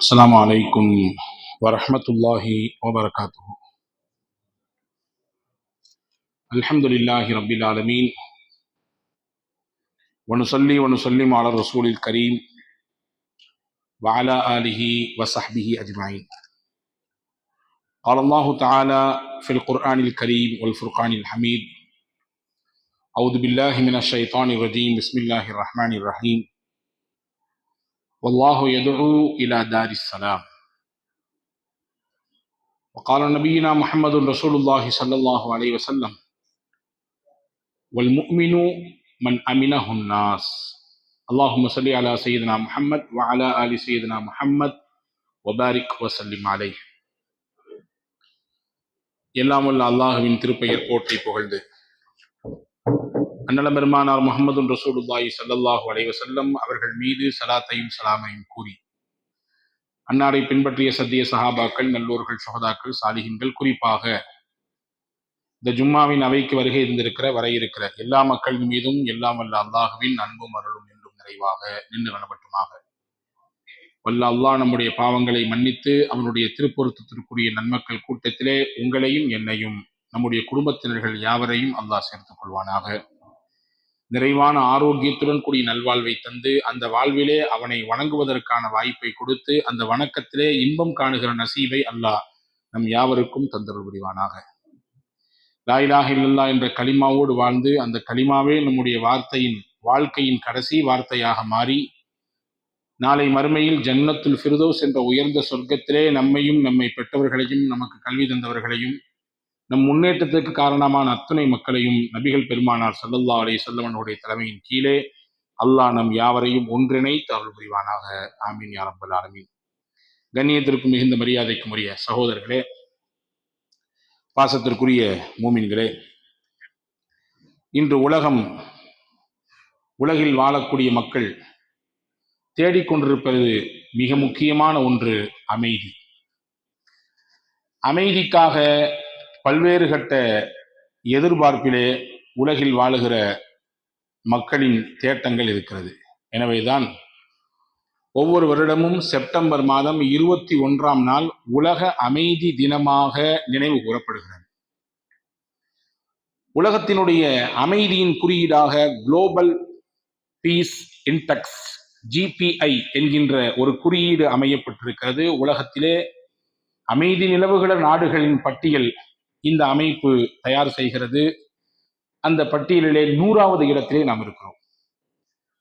السلام عليكم ورحمة الله وبركاته. الحمد لله رب العالمين، ونصلي ونسلم على الرسول الكريم وعلى آله وصحبه أجمعين. قال الله تعالى في القرآن الكريم والفرقان الحميد: أعوذ بالله من الشيطان الرجيم، بسم الله الرحمن الرحيم. والله يدعو إلى دار السلام. وقال نبينا محمد رسول الله صلى الله عليه وسلم: والمؤمن من أمنه الناس. اللهم صل على سيدنا محمد وعلى آل سيدنا محمد وبارك وسلم عليه. எல்லாம் வல்ல அல்லாஹுவின் திருப்பெயர் போற்றி புகழ்ந்து அன்னலம் பெருமானார் முஹம்மது ரசூலுல்லாஹி ஸல்லல்லாஹு அலைஹி வஸல்லம் அவர்கள் மீது ஸலாத்தையும் ஸலாமையும் கூறி அன்னாரை பின்பற்றிய சத்திய சஹாபாக்கள், நல்லோர்கள், சுஹதாக்கள், சாலிஹின்கள், குறிப்பாக இந்த ஜும்மாவின் அவைக்கு வருகை இருந்திருக்கிற வர இருக்கிற எல்லா மக்கள் மீதும் எல்லாம் வல்ல அல்லாஹுவின் அன்பும் அருளும் என்றும் நிறைவாக நின்று வளப்பட்டுமாக. வல்ல அல்லாஹ் நம்முடைய பாவங்களை மன்னித்து அவனுடைய திருப்பொருத்தத்திற்குரிய நன்மக்கள் கூட்டத்திலே உங்களையும் என்னையும் நம்முடைய குடும்பத்தினர்கள் யாவரையும் அல்லாஹ் சேர்த்துக் கொள்வானாக. நிறைவான ஆரோக்கியத்துடன் கூடிய நல்வாழ்வை தந்து அந்த வாழ்விலே அவனை வணங்குவதற்கான வாய்ப்பை கொடுத்து அந்த வணக்கத்திலே இன்பம் காணுகிற நசீபை அல்லாஹ் நம் யாவருக்கும் தந்தருள் புரிவானாக. லா இலாஹ இல்லல்லாஹ் என்ற கலிமாவோடு வாழ்ந்து அந்த கலிமாவே நம்முடைய வாழ்க்கையின் கடைசி வார்த்தையாக மாறி நாளை மறுமையில் ஜன்னத்துல் ஃபிர்தௌஸ் என்ற உயர்ந்த சொர்க்கத்திலே நம்மையும் நம்மை பெற்றவர்களையும் நமக்கு கல்வி தந்தவர்களையும் நம் முன்னேற்றத்திற்கு காரணமான அத்தனை மக்களையும் நபிகள் பெருமானார் ஸல்லல்லாஹு அலைஹி வஸல்லம் அவர்களுடைய தலைமையின் கீழே அல்லாஹ் நம் யாவரையும் ஒன்றிணைத்து அருள் புரிவானாக. ஆமீன் யா ரப்பல் ஆலமீன். கண்ணியத்திற்கு மிகுந்த மரியாதைக்கும் உரிய சகோதரர்களே, பாசத்திற்குரிய மூமின்களே, இன்று உலகில் வாழக்கூடிய மக்கள் தேடிக்கொண்டிருப்பது மிக முக்கியமான ஒன்று, அமைதி. அமைதிக்காக பல்வேறு கட்ட எதிர்பார்ப்பிலே உலகில் வாழுகிற மக்களின் தேட்டங்கள் இருக்கிறது. எனவேதான் ஒவ்வொரு வருடமும் செப்டம்பர் மாதம் 21ஆம் நாள் உலக அமைதி தினமாக நினைவு கூறப்படுகிறது. உலகத்தினுடைய அமைதியின் குறியீடாக குளோபல் பீஸ் இன்டெக்ஸ் GPI என்கின்ற ஒரு குறியீடு அமையப்பட்டிருக்கிறது. உலகத்திலே அமைதி நிலவுகிற நாடுகளின் பட்டியல் இந்த அமைப்பு தயார் செய்கிறது. அந்த பட்டியலிலே 100வது இடத்திலே நாம் இருக்கிறோம்.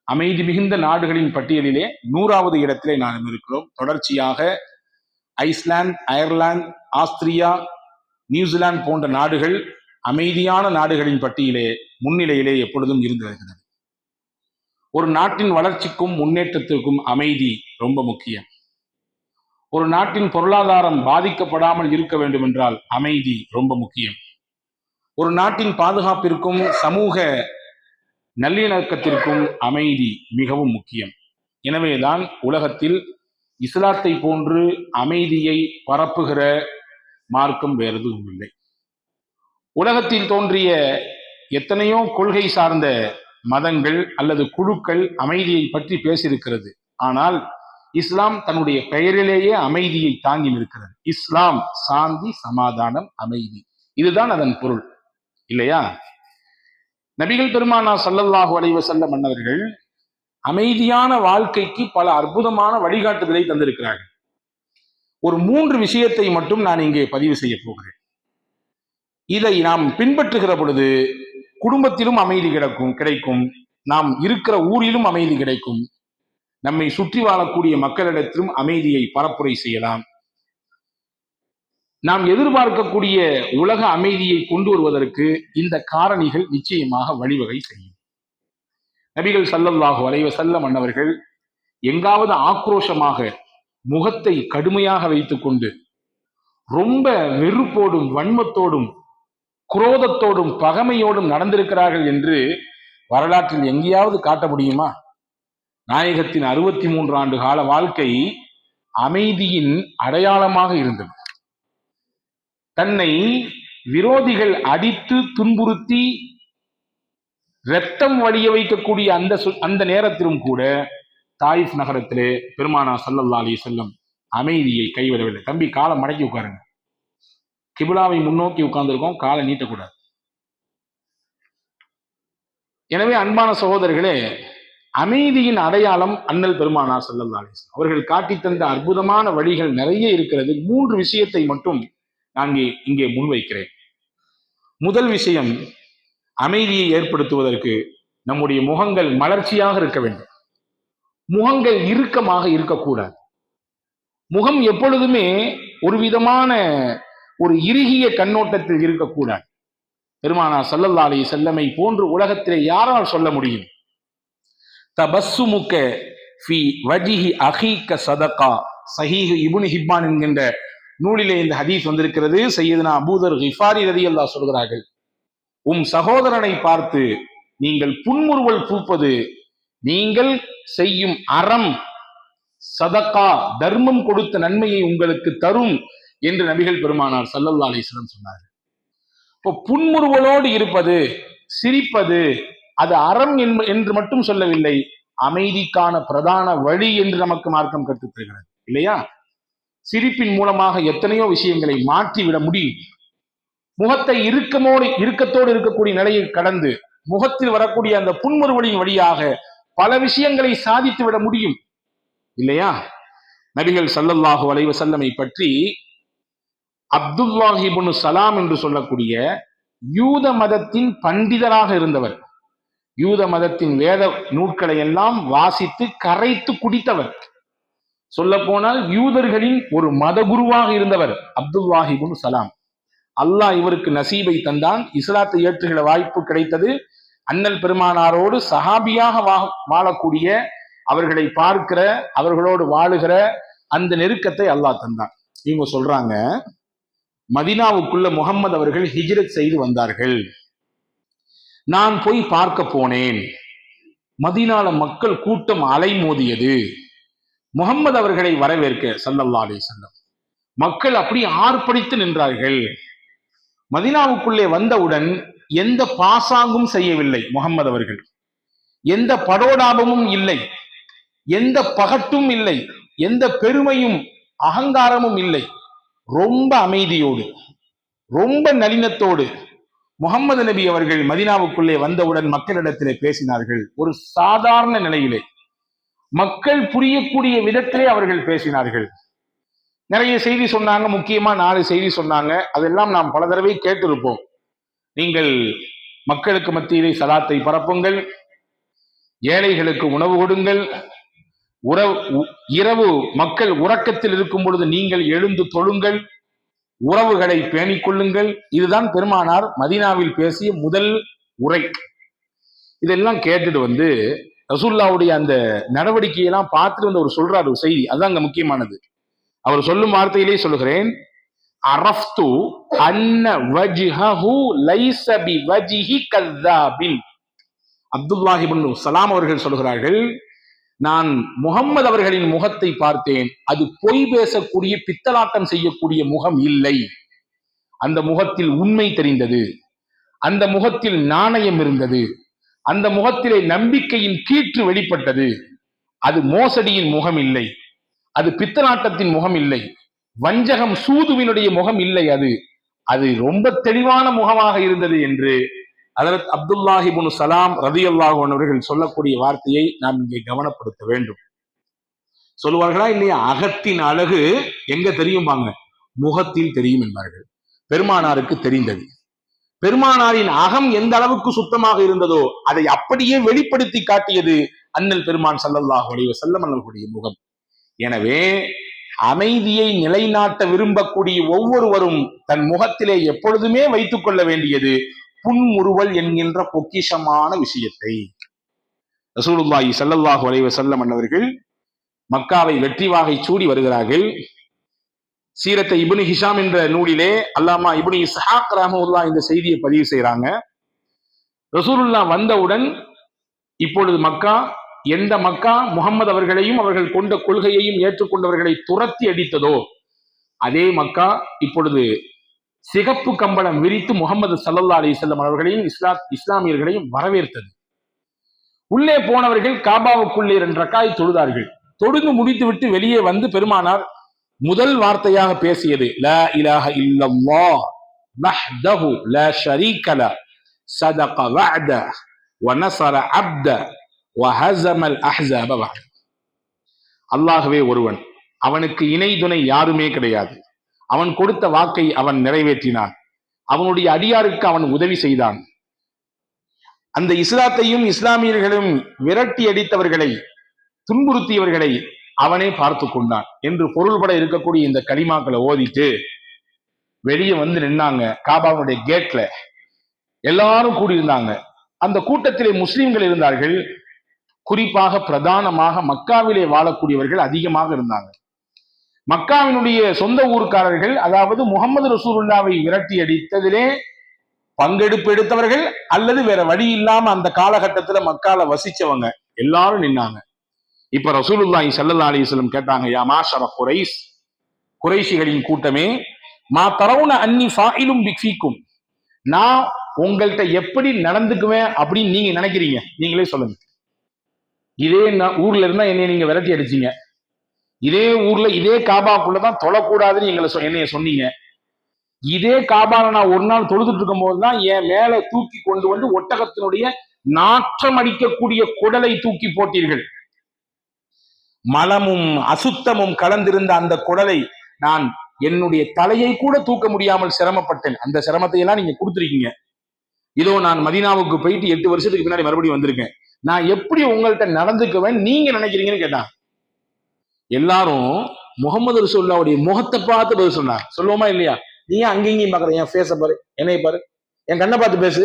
அமைதி மிகுந்த நாடுகளின் பட்டியலிலே 100வது இடத்திலே நாம் இருக்கிறோம். தொடர்ச்சியாக ஐஸ்லாந்து, அயர்லாந்து, ஆஸ்திரியா, நியூசிலாந்து போன்ற நாடுகள் அமைதியான நாடுகளின் பட்டியலே முன்னிலையிலே எப்பொழுதும் இருந்து வருகிறது. ஒரு நாட்டின் வளர்ச்சிக்கும் முன்னேற்றத்திற்கும் அமைதி ரொம்ப முக்கியம். ஒரு நாட்டின் பொருளாதாரம் பாதிக்கப்படாமல் இருக்க வேண்டும் என்றால் அமைதி ரொம்ப முக்கியம். ஒரு நாட்டின் பாதுகாப்பிற்கும் சமூக நல்லிணக்கத்திற்கும் அமைதி மிகவும் முக்கியம். எனவேதான் உலகத்தில் இஸ்லாத்தை போன்று அமைதியை பரப்புகிற மார்க்கம் வேறு எதுவும் இல்லை. உலகத்தில் தோன்றிய எத்தனையோ கொள்கை சார்ந்த மதங்கள் அல்லது குழுக்கள் அமைதியை பற்றி பேசியிருக்கிறது. ஆனால் இஸ்லாம் தன்னுடைய பெயரிலேயே அமைதியை தாங்கி நிற்கிறது. இஸ்லாம் சாந்தி, சமாதானம், அமைதி, இதுதான் அதன் பொருள், இல்லையா? நபிகள் பெருமானார் ஸல்லல்லாஹு அலைஹி வஸல்லம் அன்னவர்கள் அமைதியான வாழ்க்கைக்கு பல அற்புதமான வழிகாட்டுதலை தந்திருக்கிறார்கள். ஒரு 3 விஷயத்தை மட்டும் நான் இங்கே பதிவு செய்ய போகிறேன். இதை நாம் பின்பற்றுகிற பொழுது குடும்பத்திலும் அமைதி கிடைக்கும், நாம் இருக்கிற ஊரிலும் அமைதி கிடைக்கும், நம்மை சுற்றி வாழக்கூடிய மக்களிடத்திலும் அமைதியை பரப்புரை செய்யலாம். நாம் எதிர்பார்க்கக்கூடிய உலக அமைதியை கொண்டு வருவதற்கு இந்த காரணிகள் நிச்சயமாக வழிவகை செய்யும். நபிகள் ஸல்லல்லாஹு அலைஹி வஸல்லம் அன்னவர்கள் எங்காவது ஆக்ரோஷமாக முகத்தை கடுமையாக வைத்துக்கொண்டு ரொம்ப வெறுப்போடும் வன்மத்தோடும் குரோதத்தோடும் பகைமையோடும் நடந்திருக்கிறார்கள் என்று வரலாற்றில் எங்கேயாவது காட்ட முடியுமா? நாயகத்தின் 63 ஆண்டு கால வாழ்க்கை அமைதியின் அடையாளமாக இருந்தது. தன்னை விரோதிகள் அடித்து துன்புறுத்தி இரத்தம் வழிய வைக்கக்கூடிய அந்த நேரத்திலும் கூட தாயிஃப் நகரத்திலே பெருமானார் ஸல்லல்லாஹு அலைஹி வஸல்லம் அமைதியை கைவிடவில்லை. தம்பி, காலை மடக்கி உட்காருங்க. கிபிலாவை முன்னோக்கி உட்கார்ந்துருக்கோம், காலை நீட்டக்கூடாது. எனவே அன்பான சகோதரர்களே, அமைதியின் அடையாளம் அண்ணல் பெருமானார் ஸல்லல்லாஹு அலைஹி வஸல்லம் அவர்கள் காட்டி தந்த அற்புதமான வழிகள் நிறைய இருக்கிறது. 3 விஷயத்தை மட்டும் நான் இங்கே முன்வைக்கிறேன். முதல் விஷயம், அமைதியை ஏற்படுத்துவதற்கு நம்முடைய முகங்கள் மலர்ச்சியாக இருக்க வேண்டும். முகங்கள் இறுக்கமாக இருக்கக்கூடாது. முகம் எப்பொழுதுமே ஒரு விதமான ஒரு இறுகிய கண்ணோட்டத்தில் இருக்கக்கூடாது. பெருமானார் ஸல்லல்லாஹு அலைஹி வஸல்லம் போன்று உலகத்திலே யாரால் சொல்ல முடியும்? தபஸ்ஸுமுக ஃபி வஜ்ஹி அகீக ஸதகா. ஸஹீஹ் இப்னு ஹிப்பான் என்கின்ற நூலிலே இந்த ஹதீஸ் வந்திருக்கிறது. சையதுனா அபூதர் கிஃபாரி ரலியல்லாஹு சொல்கிறார்கள், உம் சகோதரனை பார்த்து நீங்கள் புன்முறுவல் பூப்பது நீங்கள் செய்யும் அறம், சதகா, தர்மம் கொடுத்த நன்மையை உங்களுக்கு தரும் என்று நபிகள் பெருமானார் ஸல்லல்லாஹு அலைஹி வஸல்லம் சொன்னார்கள். இப்போ புன்முறுவலோடு இருப்பது, சிரிப்பது, அது அறம் என்று மட்டும் சொல்லவில்லை, அமைதிக்கான பிரதான வழி என்று நமக்கு மார்க்கம் கற்றுத் தருகிறது இல்லையா? சிரிப்பின் மூலமாக எத்தனையோ விஷயங்களை மாற்றிவிட முடியும். முகத்தை இறுக்கத்தோடு இருக்கக்கூடிய நிலையை கடந்து முகத்தில் வரக்கூடிய அந்த புன்முறுவலின் வழியாக பல விஷயங்களை சாதித்து விட முடியும் இல்லையா? நபிகள் ஸல்லல்லாஹு அலைஹி வஸல்லம் பற்றி அப்துல்லாஹ் இப்னு சலாம் என்று சொல்லக்கூடிய யூத மதத்தின் பண்டிதராக இருந்தவர், யூத மதத்தின் வேத நூல்களை எல்லாம் வாசித்து கரைத்து குடித்தவர், சொல்ல போனால் யூதர்களின் ஒரு மத குருவாக இருந்தவர் அப்துல்லாஹ் இப்னு சலாம். அல்லாஹ் இவருக்கு நசீபை தந்தான், இஸ்லாத்தை ஏற்றுகிற வாய்ப்பு கிடைத்தது. அண்ணல் பெருமானாரோடு சஹாபியாக வாழக்கூடிய, அவர்களை பார்க்கிற, அவர்களோடு வாழுகிற அந்த நெருக்கத்தை அல்லாஹ் தந்தான். இவங்க சொல்றாங்க, மதீனாவுக்குள்ள முகம்மது அவர்கள் ஹிஜ்ரத் செய்து வந்தார்கள். நான் போய் பார்க்க போனேன். மதீனால மக்கள் கூட்டம் அலைமோதியது. முகம்மது அவர்களை வரவேற்க ஸல்லல்லாஹு அலைஹி வஸல்லம் மக்கள் அப்படி ஆர்ப்பரித்து நின்றார்கள். மதீனாவுக்குள்ளே வந்தவுடன் எந்த பாசாங்கும் செய்யவில்லை முகம்மது அவர்கள், எந்த படோடாபமும் இல்லை, எந்த பகட்டும் இல்லை, எந்த பெருமையும் அகங்காரமும் இல்லை. ரொம்ப அமைதியோடு, ரொம்ப நளினத்தோடு முகம்மது நபி அவர்கள் மதீனாவுக்குள்ளே வந்தவுடன் மக்களிடத்திலே பேசினார்கள். ஒரு சாதாரண நிலையிலே மக்கள் புரியக்கூடிய விதத்திலே அவர்கள் பேசினார்கள். நிறைய செய்தி சொன்னாங்க, முக்கியமா 4 செய்தி சொன்னாங்க. அதெல்லாம் நாம் பல தடவை கேட்டிருப்போம். நீங்கள் மக்களுக்கு மத்தியிலே சலாத்தை பரப்புங்கள், ஏழைகளுக்கு உணவு கொடுங்கள், இரவு மக்கள் உறக்கத்தில் இருக்கும் பொழுது நீங்கள் எழுந்து தொழுங்கள், உறவுகளை பேணிக் கொள்ளுங்கள். இதுதான் பெருமானார் மதீனாவில் பேசிய முதல் உரை. இதெல்லாம் கேட்டுட்டு ரசூலுல்லாஹ்வுடைய அந்த நடவடிக்கையெல்லாம் பார்த்துட்டு அவர் சொல்றாரு ஒரு செய்தி, அதுதான் அங்க முக்கியமானது. அவர் சொல்லும் வார்த்தையிலே சொல்லுகிறேன், அரஃப்து அன்ன வஜ்ஹஹு லைஸ பிவஜ்ஹி கஸ்ஸாபின். அப்துல்லாஹ் இப்னு சலாம் அவர்கள் சொல்கிறார்கள், நான் முகம்மது அவர்களின் முகத்தை பார்த்தேன், அது பொய் பேசக்கூடிய, பித்தலாட்டம் செய்யக்கூடிய முகம் இல்லை. அந்த முகத்தில் உண்மை தெரிந்தது, அந்த முகத்தில் நாணயம் இருந்தது, அந்த முகத்திலே நம்பிக்கையின் கீற்று வெளிப்பட்டது. அது மோசடியின் முகம் இல்லை, அது பித்தலாட்டத்தின் முகம் இல்லை, வஞ்சகம் சூதுவினுடைய முகம் இல்லை, அது ரொம்ப தெளிவான முகமாக இருந்தது என்று ஹஜ்ரத் அப்துல்லாஹ் இப்னு சலாம் ரலியல்லாஹு அன்ஹு அவர்கள் சொல்லக்கூடிய வார்த்தையை நாம் இங்கே கவனப்படுத்த வேண்டும். சொல்லுவார்களா இல்லையா? அகத்தின் அழகு எங்க தெரியுமாங்க? முகத்தில் தெரியும் என்பார்கள். பெருமானாருக்கு தெரிந்தது. பெருமானாரின் அகம் எந்த அளவுக்கு சுத்தமாக இருந்ததோ அதை அப்படியே வெளிப்படுத்தி காட்டியது அண்ணல் பெருமான் ஸல்லல்லாஹு அலைஹி வஸல்லம் அவர்களுடைய முகம். எனவே அமைதியை நிலைநாட்ட விரும்பக்கூடிய ஒவ்வொருவரும் தன் முகத்திலே எப்பொழுதுமே வைத்துக் கொள்ள வேண்டியது புன்முறுவல் என்கின்ற பொக்கிஷமான விஷயத்தை. ரசூலுல்லாஹி ஸல்லல்லாஹு அலைஹி வஸல்லம் அவர்கள் மக்காவை வெற்றி வாகை சூடி வருகிறார்கள். சீரத்தை இப்னு ஹிஷாம் என்ற நூலிலே அல்லாமா இப்னு இஸ்ஹாக் ரஹ்மத்துல்லாஹ் இந்த செய்தியை பதிவு செய்யறாங்க. ரசூலுல்லாஹ் வந்தவுடன் இப்பொழுது மக்கா, எந்த மக்கா முகம்மது அவர்களையும் அவர்கள் கொண்ட கொள்கையையும் ஏற்றுக்கொண்டவர்களை துரத்தி அடித்ததோ அதே மக்கா இப்பொழுது சிகப்பு கம்பளம் விரித்து முகமது ஸல்லல்லாஹு அலைஹி வஸல்லம் அவர்களையும் இஸ்லாமியர்களையும் வரவேற்றது. உள்ளே போனவர்கள் காபாவுக்குள்ளே 2 ரக்காய் தொழுதார்கள். தொழுது முடித்து விட்டு வெளியே வந்து பெருமானார் முதல் வார்த்தையாக பேசியது லா இலாஹ இல்லல்லாஹ் வஹ்தஹு லா ஷரீக லஹ் ஸதக வஅத வநஸர அப்த வஹஸமல் அஹ்ஸாப வஹ்த. அல்லாஹ்வே ஒருவன், அவனுக்கு இணை துணை யாருமே கிடையாது. அவன் கொடுத்த வாக்கை அவன் நிறைவேற்றினான். அவனுடைய அடியாருக்கு அவன் உதவி செய்தான். அந்த இஸ்லாத்தையும் இஸ்லாமியர்களும் விரட்டி அடித்தவர்களை, துன்புறுத்தியவர்களை அவனே பார்த்து கொண்டான் என்று பொருள்பட இருக்கக்கூடிய இந்த கலிமாக்களை ஓதிட்டு வெளியே வந்து நின்னாங்க. காபாவுடைய கேட்ல எல்லாரும் கூடியிருந்தாங்க. அந்த கூட்டத்திலே முஸ்லிம்கள் இருந்தார்கள். குறிப்பாக பிரதானமாக மக்காவிலே வாழக்கூடியவர்கள் அதிகமாக இருந்தாங்க. மக்காவினுடைய சொந்த ஊர்க்காரர்கள், அதாவது முகமது ரசூலுல்லாவை விரட்டி அடித்ததிலே பங்கெடுப்பு எடுத்தவர்கள் அல்லது வேற வழி இல்லாம அந்த காலகட்டத்துல மக்கால வசிச்சவங்க எல்லாரும் நின்னாங்க. இப்ப ரசூலுல்லாஹி ஸல்லல்லாஹு அலைஹி வஸல்லம் கேட்டாங்க, யா மாஷர குரைஷ், குறைஷிகளின் கூட்டமே, மா தரவுன அன்னி ஃபாயிலும் பிக்ஃபீக்கும், நான் உங்கள்கிட்ட எப்படி நடந்துக்குவேன் அப்படின்னு நீங்க நினைக்கிறீங்க? நீங்களே சொல்லுங்க. இதே ஊர்ல இருந்தா என்னைய நீங்க விரட்டி அடிச்சீங்க. இதே ஊர்ல இதே காபாக்குள்ளதான் தொழக்கூடாதுன்னு என்னைய சொன்னீங்க. இதே காபால நான் ஒரு நாள் தொழுதுட்டு இருக்கும் போதுதான் என் மேல தூக்கி கொண்டு வந்து ஒட்டகத்தினுடைய நாற்றம் அடிக்கக்கூடிய குடலை தூக்கி போட்டீர்கள். மலமும் அசுத்தமும் கலந்திருந்த அந்த குடலை நான் என்னுடைய தலையை கூட தூக்க முடியாமல் சிரமப்பட்டேன். அந்த சிரமத்தை எல்லாம் நீங்க கொடுத்துருக்கீங்க. இதோ நான் மதீனாவுக்கு போயிட்டு 8 வருஷத்துக்கு பின்னாடி மறுபடியும் வந்திருக்கேன். நான் எப்படி உங்கள்கிட்ட நடந்துக்குவேன் நீங்க நினைக்கிறீங்கன்னு கேட்டான். எல்லாரும் முகமது ரசூலுல்லாஹ்வுடைய முகத்தை பார்த்து பதில் சொன்னாங்க. சொல்லுவோமா இல்லையா? நீ அங்கேயும் பாக்குற, என் ஃபேஸை பாரு, என்னைய பாரு, என் கண்ணை பார்த்து பேசு,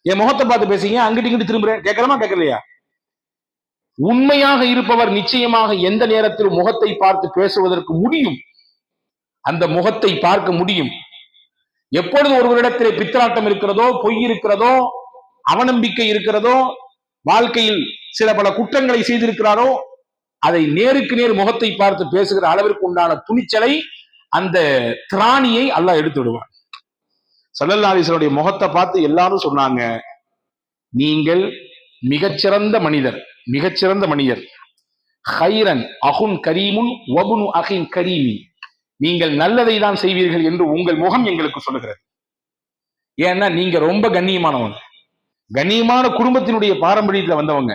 என் முகத்தை பார்த்து பேசுங்க, அங்கிட்டு இங்கிட்டு திரும்புறேன், கேட்கலாமா கேட்கலையா? உண்மையாக இருப்பவர் நிச்சயமாக எந்த நேரத்தில் முகத்தை பார்த்து பேசுவதற்கு முடியும், அந்த முகத்தை பார்க்க முடியும். எப்பொழுது ஒருவரிடத்திலே பித்தலாட்டம் இருக்கிறதோ, பொய் இருக்கிறதோ, அவநம்பிக்கை இருக்கிறதோ, வாழ்க்கையில் சில பல குற்றங்களை செய்திருக்கிறாரோ, அதை நேருக்கு நேர் முகத்தை பார்த்து பேசுகிற அளவிற்கு உண்டான துணிச்சலை, அந்த திராணியை அல்லாஹ் எடுத்து விடுவான். ஸல்லல்லாஹு அலைஹி வஸல்லம் முகத்தை பார்த்து எல்லாரும் சொன்னாங்க, நீங்கள் மிகச்சிறந்த மனிதர், மிகச்சிறந்த மனிதர். ஹைரன் அஹுன் கரீமுன் வபுனு அஹின் கரீமி, நீங்கள் நல்லதை தான் செய்வீர்கள் என்று உங்கள் முகம் எங்களுக்கு சொல்லுகிறது. ஏன்னா நீங்க ரொம்ப கண்ணியமானவங்க, கண்ணியமான குடும்பத்தினுடைய பாரம்பரியத்துல வந்தவங்க.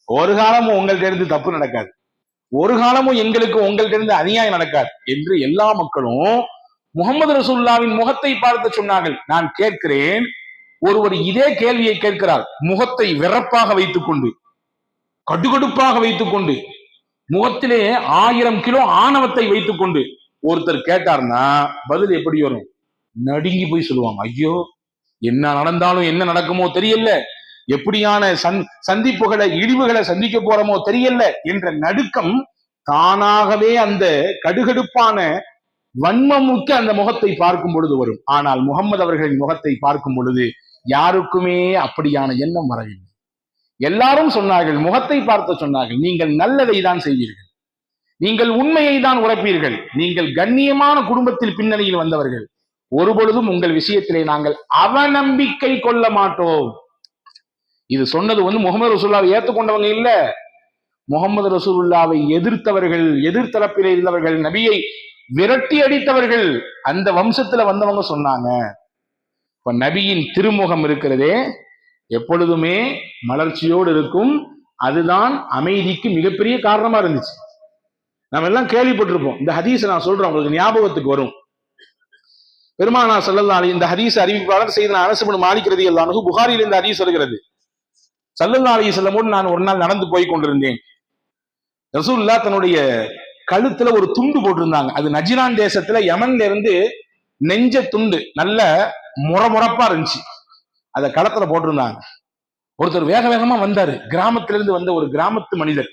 ஒரு காலமும் உங்கள்கிட்ட இருந்து தப்பு நடக்காது, ஒரு காலமும் எங்களுக்கு உங்கள்கிட்ட இருந்து அநியாயம் நடக்காது என்று எல்லா மக்களும் முகமது ரசூலுல்லாஹ்வின் முகத்தை பார்த்து சொன்னார்கள். நான் கேட்கிறேன், ஒருவர் இதே கேள்வியை கேட்கிறார், முகத்தை வெறப்பாக வைத்துக் கொண்டு, கடுகடுப்பாக வைத்துக் கொண்டு, முகத்திலே 1000 கிலோ ஆணவத்தை வைத்துக் கொண்டு ஒருத்தர் கேட்டார்னா பதில் எப்படி வரும்? நடுங்கி போய் சொல்லுவாங்க, ஐயோ என்ன நடந்தாலும் என்ன நடக்குமோ தெரியல, எப்படியான சந்திப்புகளை இழிவுகளை சந்திக்க போறோமோ தெரியல என்ற நடுக்கம் தானாகவே அந்த கடுகடுப்பான வன்மமுக்க அந்த முகத்தை பார்க்கும் பொழுது வரும். ஆனால் முகமது அவர்களின் முகத்தை பார்க்கும் பொழுது யாருக்குமே அப்படியான எண்ணம் வரவில்லை. எல்லாரும் சொன்னார்கள், முகத்தை பார்த்து சொன்னார்கள், நீங்கள் நல்லதை தான் செய்வீர்கள், நீங்கள் உண்மையை தான் உரைப்பீர்கள், நீங்கள் கண்ணியமான குடும்பத்தில் பின்னணியில் வந்தவர்கள், ஒருபொழுதும் உங்கள் விஷயத்திலே நாங்கள் அவநம்பிக்கை கொள்ள மாட்டோம். இது சொன்னது முகமது ரசூலுல்லாவை ஏற்றுக்கொண்டவங்க இல்ல, முகமது ரசூலுல்லாவை எதிர்த்தவர்கள், எதிர்த்தரப்பிலே இருந்தவர்கள், நபியை விரட்டி அடித்தவர்கள், அந்த வம்சத்துல வந்தவங்க சொன்னாங்க. இப்ப நபியின் திருமுகம் இருக்கிறதே எப்பொழுதுமே மலர்ச்சியோடு இருக்கும். அதுதான் அமைதிக்கு மிகப்பெரிய காரணமா இருந்துச்சு. நம்ம எல்லாம் கேள்விப்பட்டிருப்போம். இந்த ஹதீஸ் நான் சொல்றேன், உங்களுக்கு ஞாபகத்துக்கு வரும். பெருமானார் ஸல்லல்லாஹு அலைஹி இந்த ஹதீஸ் அறிவிப்பாளர் செய்தனா அனஸ் இப்னு மாலிக் ரலியல்லாஹு அன்ஹு, புகாரியில் இந்த ஹதீஸ் வருகிறது. ஸல்லல்லாஹு அலைஹி வஸல்லம் நான் ஒரு நாள் நடந்து போய் கொண்டிருந்தேன். ரசூலுல்லாஹ் தன்னுடைய கழுத்துல ஒரு துண்டு போட்டிருந்தாங்க. அது நஜ்ரான் தேசத்துல யமன்ல இருந்து நெஞ்ச துண்டு, நல்ல முறமுறப்பா இருந்துச்சு. அத களத்துல போட்டிருந்தாங்க. ஒருத்தர் வேக வேகமா வந்தாரு, கிராமத்திலிருந்து வந்த ஒரு கிராமத்து மனிதர்,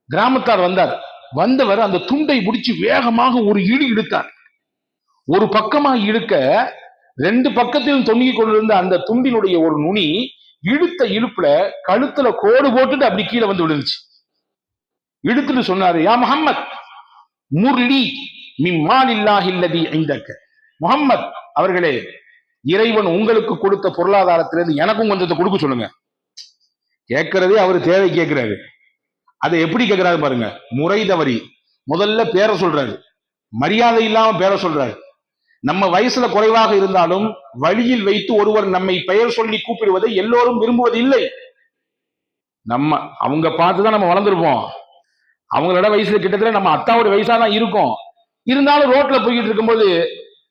கிராமத்தார் வந்தார். வந்தவர் அந்த துண்டை பிடிச்சு வேகமாக ஒரு இழு இழுத்தார். ஒரு பக்கமாக இழுக்க 2 பக்கத்திலும் தொங்கிக் கொண்டிருந்த அந்த துண்டினுடைய ஒரு நுனி இழுத்த இழுப்புல கழுத்துல கோடு போட்டுட்டு அப்படி கீழே வந்து விழுந்துச்சு. இழுத்துட்டு சொன்னாரு, யா முஹம்மத் முர்லி மிம்மாலில்லாஹி அல்லதி இந்தக, முஹம்மத் அவர்களே, இறைவன் உங்களுக்கு கொடுத்த பொருளாதாரத்திலிருந்து எனக்கும் கொஞ்சத்தை கொடுக்க சொல்லுங்க. கேட்கறதே அவரு தேவை கேட்கிறாரு. அதை எப்படி கேட்கிறாரு பாருங்க, முறை தவறி முதல்ல பேரை சொல்றாரு, மரியாதை இல்லாம பேரை சொல்றாரு. நம்ம வயசுல குறைவாக இருந்தாலும் வழியில் வைத்து ஒருவர் நம்மை பெயர் சொல்லி கூப்பிடுவதை எல்லோரும் விரும்புவது இல்லை. நம்ம அவங்க பார்த்துதான் நம்ம வளர்ந்துருப்போம். அவங்களோட வயசுல கிட்டத்தட்ட நம்ம அத்தாவோட வயசா தான் இருக்கும். இருந்தாலும் ரோட்ல போய்கிட்டு இருக்கும்போது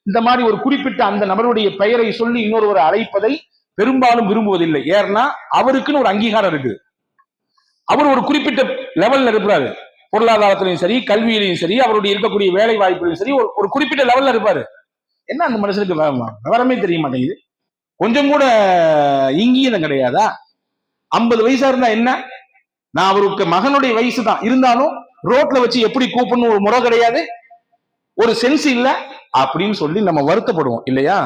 இந்த மாதிரி ஒரு குறிப்பிட்ட அந்த நபருடைய பெயரை சொல்லி இன்னொருவரை அழைப்பதை பெரும்பாலும் விரும்புவதில்லை. ஏன்னா அவருக்குன்னு ஒரு அங்கீகாரம் இருக்கு. அவர் ஒரு குறிப்பிட்ட லெவல்ல இருக்கிறாரு. பொருளாதாரத்திலையும் சரி, கல்வியிலையும் சரி, அவருடைய இருக்கக்கூடிய வேலை வாய்ப்புலையும் சரி, ஒரு குறிப்பிட்ட லெவல்ல இருப்பாரு. என்ன அந்த மனுஷனுக்கு விவரமே தெரிய மாட்டேங்குது, கொஞ்சம் கூட இங்கீதம் கிடையாதா? 50 வயசா இருந்தா என்ன? நான் அவருக்கு மகனுடைய வயசு தான், இருந்தாலும் ரோட்ல வச்சு எப்படி கூப்பிடணும் ஒரு முறை கிடையாது, ஒரு சென்ஸ் இல்ல அப்படின்னு சொல்லி நம்ம வருத்தப்படுவோம் இல்லையா?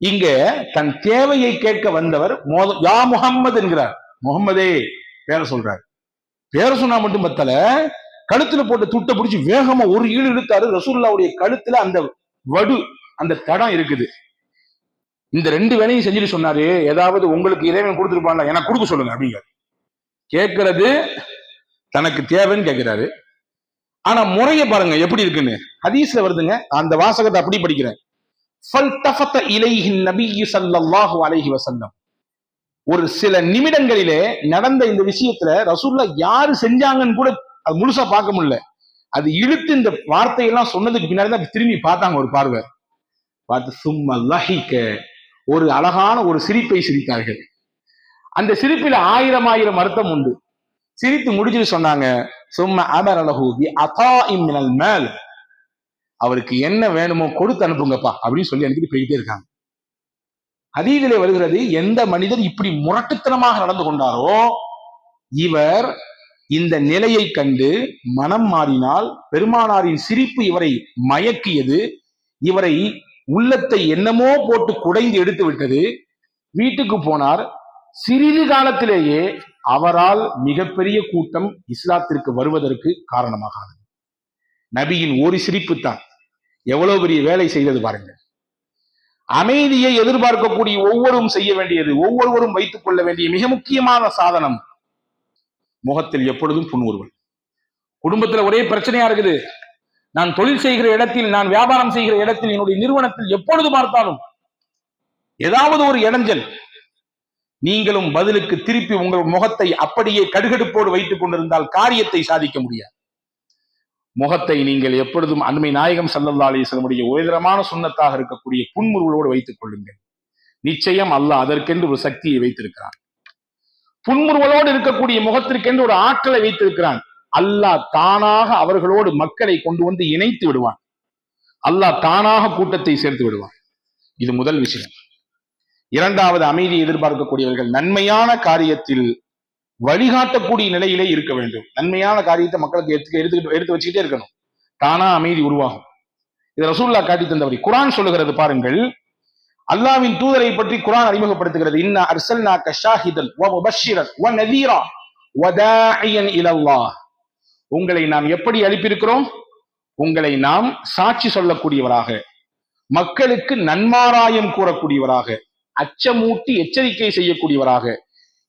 இங்க தன் தேவையை கேட்க வந்தவர் யா முகம்மது என்கிறார். முகம்மதே பேர சொல்றாரு. பேர சொன்னா மட்டும் பத்தல, கழுத்துல போட்டு துட்ட பிடிச்சி வேகமா ஒரு ஈடு இழுத்தாரு. ரசூலுல்லாஹ்வுடைய கழுத்துல அந்த வடு, அந்த தடம் இருக்குது. இந்த 2 வேலையும் செஞ்சுட்டு சொன்னாரு, ஏதாவது உங்களுக்கு இறைவன் கொடுத்துருப்பான்ல, எனக்கு கொடுக்க சொல்லுங்க அப்படிங்க. கேட்கறது தனக்கு தேவைன்னு கேட்கிறாரு. ஆனா முறைய பாருங்க எப்படி இருக்குன்னு. ஹதீஸ்ல வருதுங்க, அந்த வாசகத்தை அப்படி படிக்கிறேன். ஒரு சில நிமிடங்களிலே நடந்த இந்த விஷயத்துல ரசூலுல்லாஹ் யாரு செஞ்சாங்கன்னு கூட அது முழுசா பார்க்க முடியல. அது இழுத்து இந்த வார்த்தையெல்லாம் சொன்னதுக்கு பின்னாடி தான் திரும்பி பார்த்தாங்க. ஒரு பார்வை பார்த்து சும்மா லஹிக, ஒரு அழகான ஒரு சிரிப்பை சிரித்தார்கள். அந்த சிரிப்பில் 1000 அர்த்தம் உண்டு. சிரித்து முடிச்சுட்டு சொன்னாங்க, சும்மா அமரலஹு பி அதாஇம் மினல் மால், அவருக்கு என்ன வேணுமோ கொடுத்து அனுப்புங்கப்பா அப்படின்னு சொல்லி அனுப்பிட்டு போயிட்டே இருக்காங்க. ஹதீஸிலே வருகிறது, எந்த மனிதர் இப்படி முரட்டுத்தனமாக நடந்து கொண்டாரோ இவர் இந்த நிலையை கண்டு மனம் மாறினால் பெருமானாரின் சிரிப்பு இவரை மயக்கியது, இவரை உள்ளத்தை என்னமோ போட்டு குடைந்து எடுத்து விட்டது. வீட்டுக்கு போனார். சிறிது காலத்திலேயே அவரால் மிகப்பெரிய கூட்டம் இஸ்லாத்திற்கு வருவதற்கு காரணமாக ஆனது. நபியின் ஒரு சிரிப்பு தான் எவ்வளவு பெரிய வேலை செய்தது பாருங்க. அமைதியை எதிர்பார்க்கக்கூடிய ஒவ்வொருவரும் செய்ய வேண்டியது, ஒவ்வொருவரும் வைத்துக் கொள்ள வேண்டிய மிக முக்கியமான சாதனம் முகத்தில் எப்பொழுதும் புன்முறுவல். குடும்பத்துல ஒரே பிரச்சனையா இருக்குது. நான் தொழில் செய்கிற இடத்தில், நான் வியாபாரம் செய்கிற இடத்தில், என்னுடைய நிறுவனத்தில் எப்பொழுது பார்த்தாலும் ஏதாவது ஒரு இடைஞ்சல். நீங்களும் பதிலுக்கு திருப்பி உங்கள் முகத்தை அப்படியே கடுகடுப்போடு வைத்துக் கொண்டிருந்தால் காரியத்தை சாதிக்க முடியாது. முகத்தை நீங்கள் எப்பொழுதும் அன்மை நாயகம் ஸல்லல்லாஹு அலைஹி வஸல்லம் உயரமான சுன்னத்தாக இருக்கக்கூடிய புன்முறுவலோடு வைத்துக் கொள்ளுங்கள். நிச்சயம் அல்லாஹ் அதற்கென்று ஒரு சக்தியை வைத்திருக்கிறான். புன்முறுவலோடு இருக்கக்கூடிய முகத்திற்கென்று ஒரு ஆற்றலை வைத்திருக்கிறான். அல்லாஹ் தானாக அவர்களோடு மக்களை கொண்டு வந்து இணைத்து விடுவான். அல்லாஹ் தானாக கூட்டத்தை சேர்த்து விடுவான். இது முதல் விஷயம். இரண்டாவது, அமைதியை எதிர்பார்க்கக்கூடியவர்கள் நன்மையான காரியத்தில் வழிகாட்டக்கூடிய நிலையிலே இருக்க வேண்டும். நன்மையான காரியத்தை மக்களுக்கு எடுத்து வச்சுக்கிட்டே இருக்கணும். தானா அமைதி உருவாகும். இது ரசூலுல்லாஹ் காட்டி தந்தவரை. குர்ஆன் சொல்லுகிறது பாருங்கள், அல்லாஹ்வின் தூதரை பற்றி குர்ஆன் அறிமுகப்படுத்துகிறது. இன்னா அர்சல்னாக ஷாஹிதன் வ முபஷ்ஷிரன் வ நதீரா வ தாஇயன் இலல்லாஹ். உங்களை நாம் எப்படி அனுப்பியிருக்கிறோம்? உங்களை நாம் சாட்சி சொல்லக்கூடியவராக, மக்களுக்கு நன்மாராயம் கூறக்கூடியவராக, அச்சமூட்டி எச்சரிக்கை செய்யக்கூடியவராக,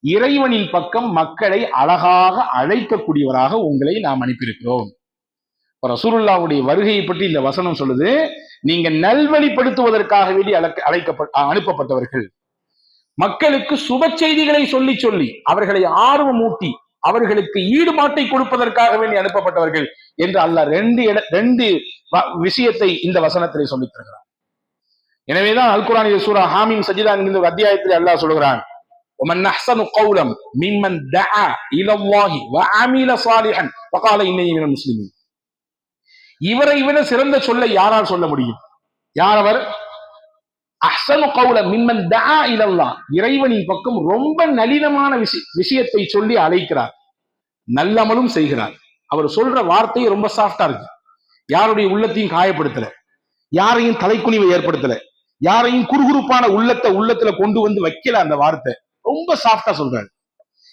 இறைவனின் பக்கம் மக்களை அழகாக அழைக்கக்கூடியவராக உங்களை நாம் அனுப்பியிருக்கிறோம். ரசூலுல்லாஹ்வுடைய வருகையை பற்றி இந்த வசனம் சொல்லுது, நீங்க நல்வழிப்படுத்துவதற்காக வேண்டி அனுப்பப்பட்டவர்கள். மக்களுக்கு சுப செய்திகளை சொல்லி சொல்லி அவர்களை ஆர்வமூட்டி அவர்களுக்கு ஈடுபாட்டை கொடுப்பதற்காக வேண்டி அனுப்பப்பட்டவர்கள் என்று அல்லாஹ் ரெண்டு விஷயத்தை இந்த வசனத்திலே சொல்லித் தருகிறார். எனவேதான் அல் குர்ஆனில் சூரா ஹாமீம் சஜிதா என்கிற ஒரு அத்தியாயத்தில் அல்லாஹ் சொல்கிறான், ومن احسن قولا ممن دعا الى الله وعمل صالحا وقال انني من المسلمين. இவரை விட சிறந்த சொல்லை யாரால் சொல்ல முடியும்? யார் அவர்? அஹ்சனு கௌல மிம்மன் தஆ இலல்லாஹ், இறைவனின் பக்கம் ரொம்ப நளினமான விஷயத்தை சொல்லி அழைக்கிறார், நல்லமலும் செய்கிறார். அவர் சொல்ற வார்த்தை ரொம்ப சாஃப்டா இருக்கு. யாருடைய உள்ளத்தையும் காயப்படுத்தல, யாரையும் தலைக்குனிவை ஏற்படுத்தல, யாரையும் குறுகுறுப்பான உள்ளத்துல கொண்டு வந்து வைக்கல. அந்த வார்த்தை ரொம்ப சாஃப்டா சொல்றாரு.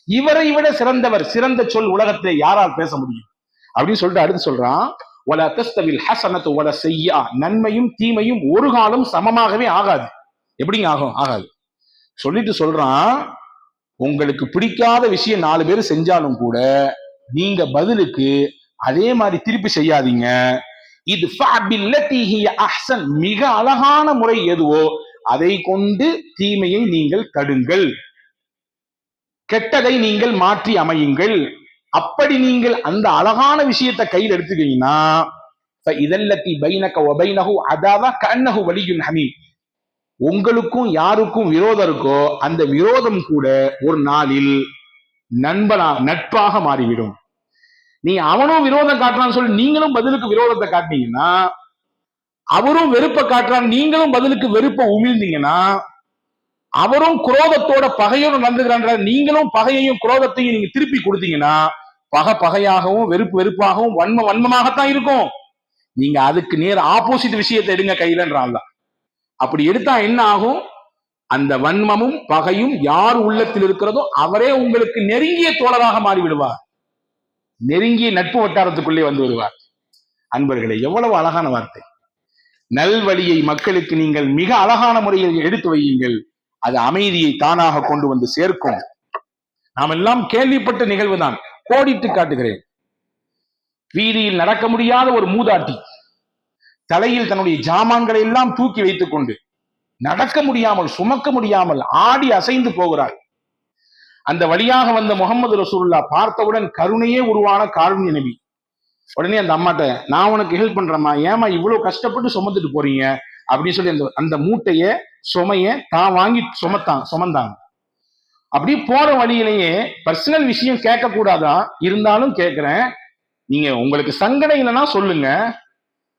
இவரை விட சிறந்தவர், சிறந்த சொல் உலகத்திலே யாரால் பேச முடியும் அப்படின்னு சொல்லிட்டு அடுத்து சொல்றான், வலா தஸ்தவில் ஹஸனத்து வலா ஸய்யிஆ, நன்மையும் தீமையும் ஒரு காலம் சமமாகவே ஆகாது. எப்படிங்க ஆகும்? ஆகாது. சொல்லிட்டு சொல்றான், உங்களுக்கு பிடிக்காத விஷயம் 4 பேர் செஞ்சாலும் கூட நீங்க பதிலுக்கு அதே மாதிரி திருப்பி செய்யாதீங்க. இது அஹ்சன், மிக அழகான முறை எதுவோ அதை கொண்டு தீமையை நீங்கள் தடுங்கள், கெட்டதை நீங்கள் மாற்றி அமையுங்கள். அப்படி நீங்கள் அந்த அழகான விஷயத்தை கையில் எடுத்துக்கீங்கன்னா இதல்லத்தி பைனக வ பைனஹு அதாவா கஅன்னஹு வலியுன் ஹமீம், உங்களுக்கும் யாருக்கும் விரோதம் இருக்கோ அந்த விரோதம் கூட ஒரு நாளில் நட்பாக மாறிவிடும். நீ அவனும் விரோதம் காட்டுறான்னு சொல்லி நீங்களும் பதிலுக்கு விரோதத்தை காட்டினீங்கன்னா, அவரும் வெறுப்பை காட்டுறான் நீங்களும் பதிலுக்கு வெறுப்பை உமிழ்ந்தீங்கன்னா, அவரும் குரோதத்தோட பகையோடு நடந்துக்கிறான் நீங்களும் பகையையும் குரோதத்தையும் நீங்க திருப்பி கொடுத்தீங்கன்னா, பகையாகவும் வெறுப்பு வெறுப்பாகவும் வன்மமாகத்தான் இருக்கும். நீங்க அதுக்கு நேர் ஆப்போசிட் விஷயத்தை எடுங்க கையிலன்றான். அப்படி எடுத்தா என்ன ஆகும்? அந்த வன்மமும் பகையும் யார் உள்ளத்தில் இருக்கிறதோ அவரே உங்களுக்கு நெருங்கிய தோழராக மாறிவிடுவார், நெருங்கிய நட்பு வட்டாரத்துக்குள்ளே வந்து விடுவார். அன்பர்களே, எவ்வளவு அழகான வார்த்தை! நல்வழியை மக்களுக்கு நீங்கள் மிக அழகான முறையில் எடுத்து வையுங்கள், அது அமைதியை தானாக கொண்டு வந்து சேர்க்கும். நாம் எல்லாம் கேள்விப்பட்ட நிகழ்வுதான், கோடிட்டு காட்டுகிறேன். வீதியில் நடக்க முடியாத ஒரு மூதாட்டி தலையில் தன்னுடைய ஜாமான்களை எல்லாம் தூக்கி வைத்துக் கொண்டு நடக்க முடியாமல் சுமக்க முடியாமல் ஆடி அசைந்து போகிறாள். அந்த வழியாக வந்த முகமது ரசூலுல்லாஹ் பார்த்தவுடன் கருணையே உருவான காருண்ய நபி. உடனே அந்த அம்மாட்ட, நான் உனக்கு ஹெல்ப் பண்றேம்மா, ஏமா இவ்வளவு கஷ்டப்பட்டு சுமந்துட்டு போறீங்க அப்படின்னு சொல்லி அந்த மூட்டைய சுமைய தான் வாங்கி சுமந்தாங்க. அப்படி போற வழியிலேயே பர்சனல் விஷயம் கேட்க கூடாதான், இருந்தாலும் கேட்கிறேன், நீங்க உங்களுக்கு சங்கடம் இல்லைன்னா சொல்லுங்க,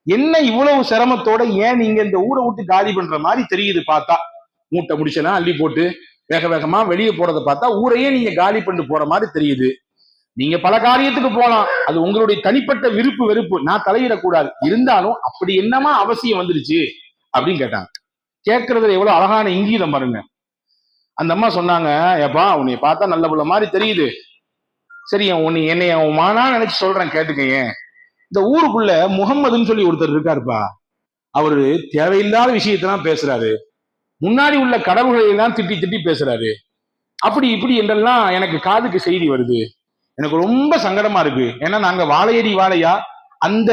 என்ன இவ்வளவு சிரமத்தோட ஏன் நீங்க இந்த ஊரை விட்டு காலி பண்ற மாதிரி தெரியுது? பார்த்தா மூட்டை முடிச்சலாம் அள்ளி போட்டு வேக வேகமா வெளியே போறதை பார்த்தா ஊரையே நீங்க காலி பண்ணி போற மாதிரி தெரியுது. நீங்க பல காரியத்துக்கு போலாம், அது உங்களுடைய தனிப்பட்ட விருப்பு வெறுப்பு, நான் தலையிடக்கூடாது, இருந்தாலும் அப்படி என்னமா அவசியம் வந்துருச்சு அப்படின்னு கேட்டாங்க. கேட்கறதுல எவ்வளவு அழகான இங்கீதம் பாருங்க. அந்த அம்மா சொன்னாங்க, ஏப்பா உன்னை பார்த்தா நல்ல புள்ள மாதிரி தெரியுது, சரி உன்னை என்னைய மானா நினைச்சு சொல்றேன் கேட்டுக்கங்க. இந்த ஊருக்குள்ள முகம்மதுன்னு சொல்லி ஒருத்தர் இருக்காருப்பா, அவரு தேவையில்லாத விஷயத்தான் பேசுறாரு, முன்னாடி உள்ள கடவுள்களை எல்லாம் திட்டி திட்டி பேசுறாரு, அப்படி இப்படி என்றெல்லாம் எனக்கு காதுக்கு செய்தி வருது, எனக்கு ரொம்ப சங்கடமா இருக்கு. ஏன்னா நாங்க வாழையடி வாழையா அந்த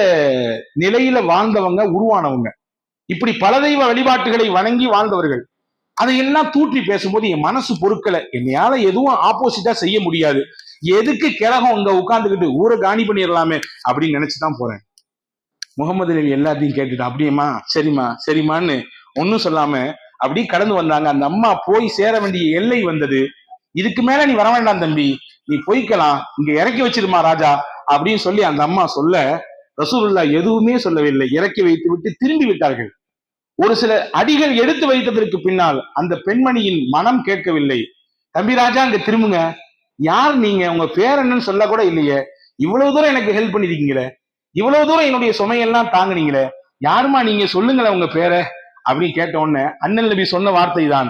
நிலையில வாழ்ந்தவங்க, உருவானவங்க, இப்படி பல தெய்வ வழிபாட்டுகளை வணங்கி வாழ்ந்தவர்கள், அதையெல்லாம் தூற்றி பேசும்போது என் மனசு பொறுக்கல, என்னையால எதுவும் ஆப்போசிட்டா செய்ய முடியாது, எதுக்கு கிழகம் இங்க உட்கார்ந்துக்கிட்டு ஊரை காணி பண்ணிடலாமே அப்படின்னு நினைச்சுதான் போறேன். முகமது நபி எல்லாத்தையும் கேட்டுட்டு அப்படியேம்மா சரிம்மா சரிம்மான்னு ஒன்னும் சொல்லாம அப்படி கடந்து வந்தாங்க. அந்த அம்மா போய் சேர வேண்டிய எல்லை வந்தது. இதுக்கு மேல நீ வர வேண்டாம் தம்பி, நீ போய்க்கலாம், இங்க இறக்கி வச்சிருமா ராஜா அப்படின்னு சொல்லி அந்த அம்மா சொல்ல, ரசூலுல்லாஹ் எதுவுமே சொல்லவில்லை, இறக்கி வைத்து விட்டு திரும்பி விட்டார்கள். ஒரு சில அடிகள் எடுத்து வைத்ததற்கு பின்னால் அந்த பெண்மணியின் மனம் கேட்கவில்லை. தம்பி ராஜா இங்க திரும்புங்க, யார் நீங்க, உங்க பேர் என்னன்னு சொல்ல கூட இல்லையே, இவ்வளவு தூரம் எனக்கு ஹெல்ப் பண்ணிருக்கீங்களே, இவ்வளவு தூரம் என்னுடைய சுமையெல்லாம் தாங்குனீங்களே, யாருமா நீங்க, சொல்லுங்களேன் உங்க பேரை அப்படின்னு கேட்ட உடனே அண்ணன் நபி சொன்ன வார்த்தை தான்,